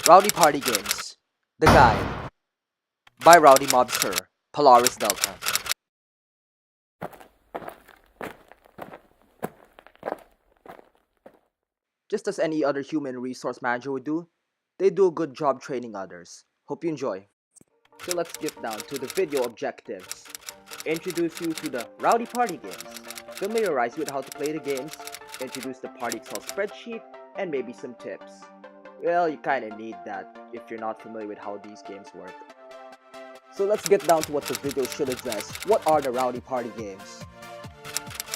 Rowdy Party Games, The Guide, by Rowdy Mobster, Polaris Delta. Just as any other human resource manager would do, they do a good job training others. Hope you enjoy. So let's get down to the video objectives. Introduce you to the Rowdy Party Games, familiarize you with how to play the games, introduce the party Excel spreadsheet, and maybe some tips. Well, you kinda need that if you're not familiar with how these games work. So let's get down to what the video should address. What are the Rowdy Party Games?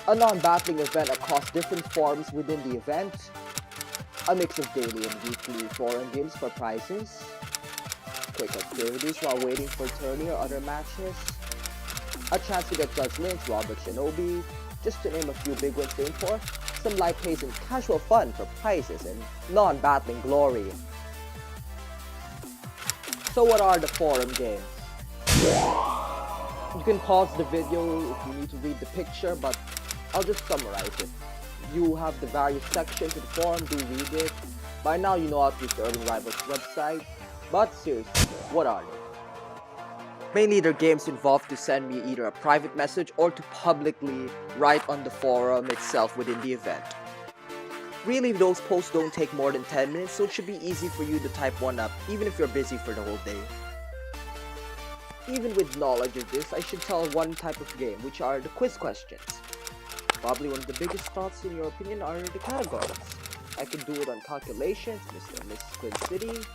A non-battling event across different forms within the event, a mix of daily and weekly forum games for prizes, quick activities while waiting for tourney or other matches, a chance to get Judge Link's Robert Shinobi, just to name a few big ones to aim for, some light pace and casual fun for prizes and non-battling glory. So what are the forum games? You can pause the video if you need to read the picture, but I'll just summarize it. You have the various sections of the forum, do read it. By now you know how to use the Urban Rivals website, but seriously, what are they? Mainly they're games involved to send me either a private message or to publicly write on the forum itself within the event. Really, those posts don't take more than 10 minutes, so it should be easy for you to type one up, even if you're busy for the whole day. Even with knowledge of this, I should tell one type of game, which are the quiz questions. Probably one of the biggest thoughts in your opinion are the categories. I can do it on calculations, Mr. and Mrs. Queen City,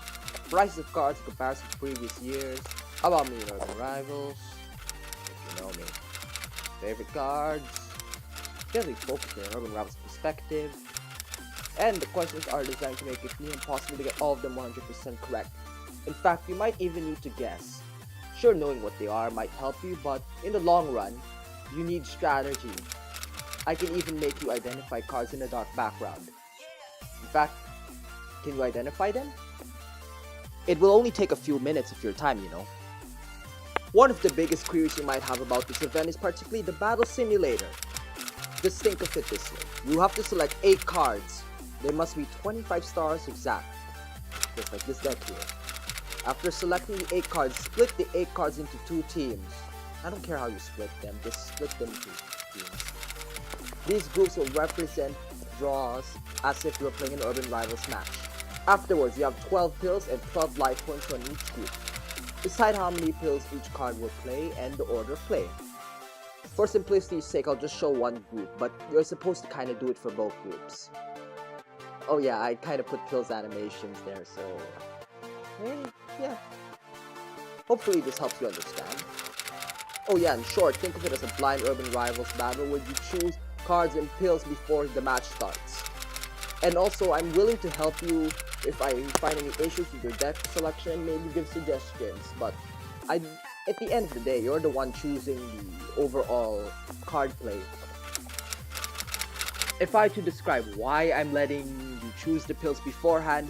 prices of cards in comparison to previous years, about me and Urban Rivals, if you know me, favorite cards, generally focus on Urban Rivals perspective, and the questions are designed to make it near impossible to get all of them 100% correct. In fact, you might even need to guess. Sure, knowing what they are might help you, but in the long run, you need strategy. I can even make you identify cards in a dark background. In fact, can you identify them? It will only take a few minutes of your time, you know. One of the biggest queries you might have about this event is particularly the battle simulator. Just think of it this way. You have to select 8 cards. They must be 25 stars exact. Just like this deck here. After selecting the 8 cards, split the 8 cards into 2 teams. I don't care how you split them, just split them into teams. These groups will represent draws as if you were playing an Urban Rivals match. Afterwards, you have 12 pills and 12 life points on each group. Decide how many pills each card will play and the order of play. For simplicity's sake, I'll just show one group, but you're supposed to kinda do it for both groups. Oh yeah, I kinda put pills animations there, so... yeah. Hopefully this helps you understand. Oh yeah, in short, think of it as a blind Urban Rivals battle where you choose cards and pills before the match starts. And also, I'm willing to help you if I find any issues with your deck selection, maybe give suggestions, but at the end of the day, you're the one choosing the overall card play. If I had to describe why I'm letting you choose the pills beforehand,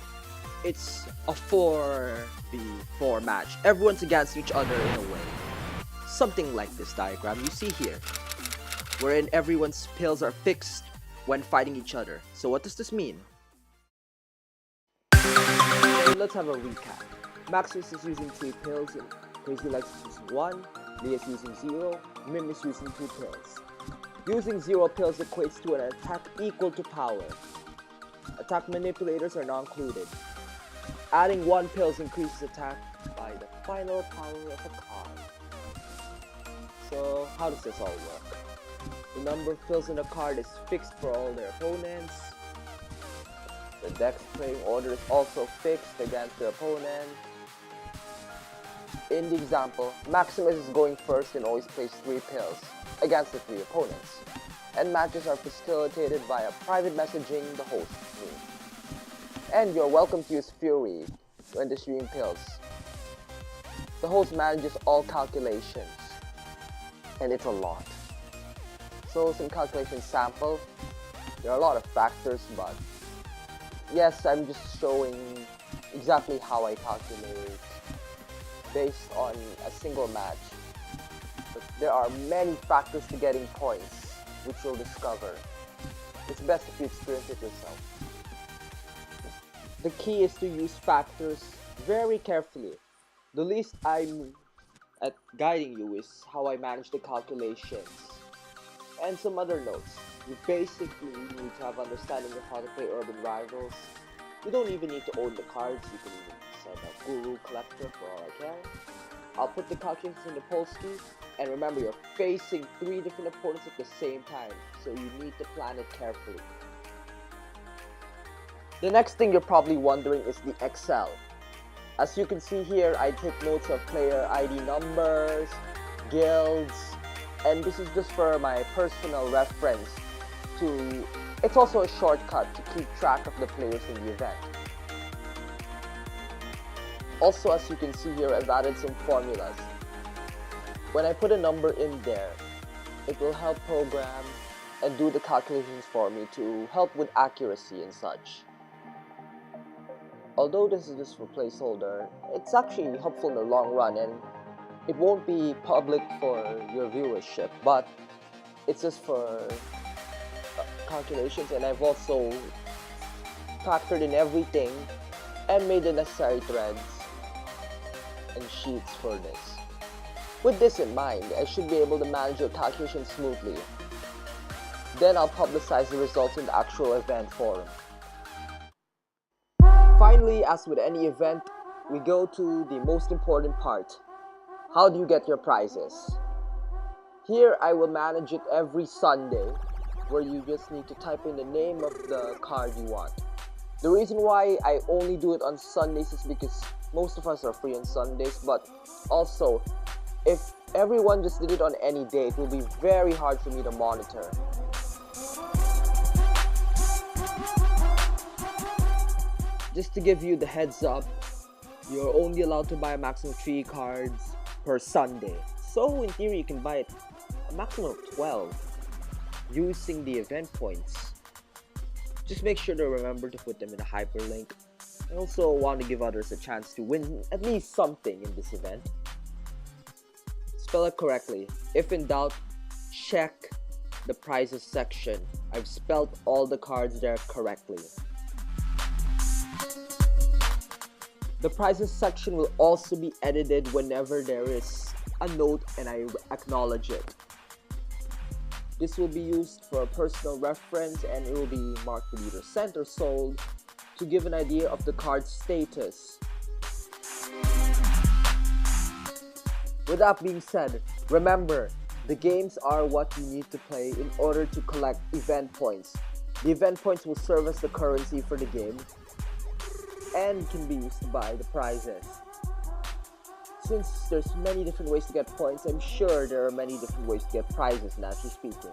it's a 4v4 match. Everyone's against each other in a way. Something like this diagram you see here, wherein everyone's pills are fixed when fighting each other. So what does this mean? So let's have a recap. Maximus is using 3 pills, and Crazy Legs is using 1, Lee is using 0, Mim is using 2 pills. Using 0 pills equates to an attack equal to power. Attack manipulators are not included. Adding 1 pills increases attack by the final power of a card. So how does this all work? The number of pills in a card is fixed for all their opponents. The deck's playing order is also fixed against their opponent. In the example, Maximus is going first and always plays 3 pills against the 3 opponents. And matches are facilitated via private messaging the host me. And you're welcome to use Fury when distributing pills. The host manages all calculations. And it's a lot. So some calculation sample. There are a lot of factors, but yes, I'm just showing exactly how I calculate based on a single match. But there are many factors to getting points, which you'll discover. It's best if you experience it yourself. The key is to use factors very carefully. The least I'm at guiding you is how I manage the calculations. And some other notes. You basically need to have understanding of how to play Urban Rivals. You don't even need to own the cards, you can even set a Guru Collector for all I care. I'll put the calculations in the Polski, and remember you're facing 3 different opponents at the same time, so you need to plan it carefully. The next thing you're probably wondering is the Excel. As you can see here, I take notes of player ID numbers, guilds, and this is just for my personal reference it's also a shortcut to keep track of the players in the event. Also, as you can see here, I've added some formulas. When I put a number in there, it will help program and do the calculations for me to help with accuracy and such. Although this is just for placeholder, it's actually helpful in the long run, and it won't be public for your viewership, but it's just for calculations, and I've also factored in everything and made the necessary threads and sheets for this. With this in mind, I should be able to manage your calculations smoothly. Then I'll publicize the results in the actual event forum. Finally, as with any event, we go to the most important part. How do you get your prizes? Here I will manage it every Sunday, where you just need to type in the name of the card you want. The reason why I only do it on Sundays is because most of us are free on Sundays, but also if everyone just did it on any day, it will be very hard for me to monitor. Just to give you the heads up, you're only allowed to buy a maximum of 3 cards per Sunday. So in theory you can buy a maximum of 12 using the event points. Just make sure to remember to put them in a hyperlink. I also want to give others a chance to win at least something in this event. Spell it correctly. If in doubt, check the prizes section. I've spelled all the cards there correctly. The prizes section will also be edited whenever there is a note and I acknowledge it. This will be used for a personal reference, and it will be marked with either sent or sold to give an idea of the card's status. With that being said, remember, the games are what you need to play in order to collect event points. The event points will serve as the currency for the game and can be used to buy the prizes. Since there's many different ways to get points, I'm sure there are many different ways to get prizes, naturally speaking.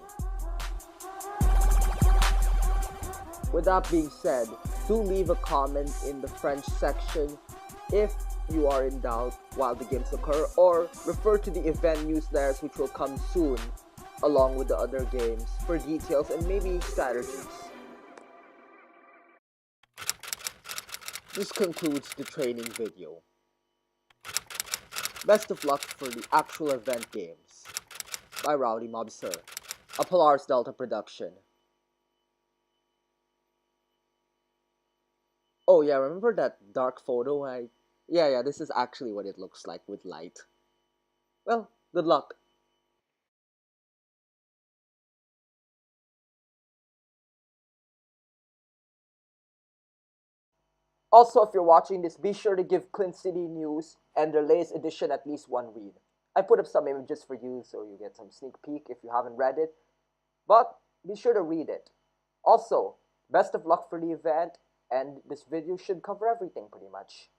With that being said, do leave a comment in the French section if you are in doubt while the games occur, or refer to the event newsletters which will come soon along with the other games for details and maybe strategies. This concludes the training video. Best of luck for the actual event games. By Rowdy Mobster, a Polaris Delta production. Oh yeah, remember that dark photo? Yeah, this is actually what it looks like with light. Well, good luck. Also, if you're watching this, be sure to give Clint City News and their latest edition at least one read. I put up some images for you so you get some sneak peek if you haven't read it, but be sure to read it. Also, best of luck for the event, and this video should cover everything pretty much.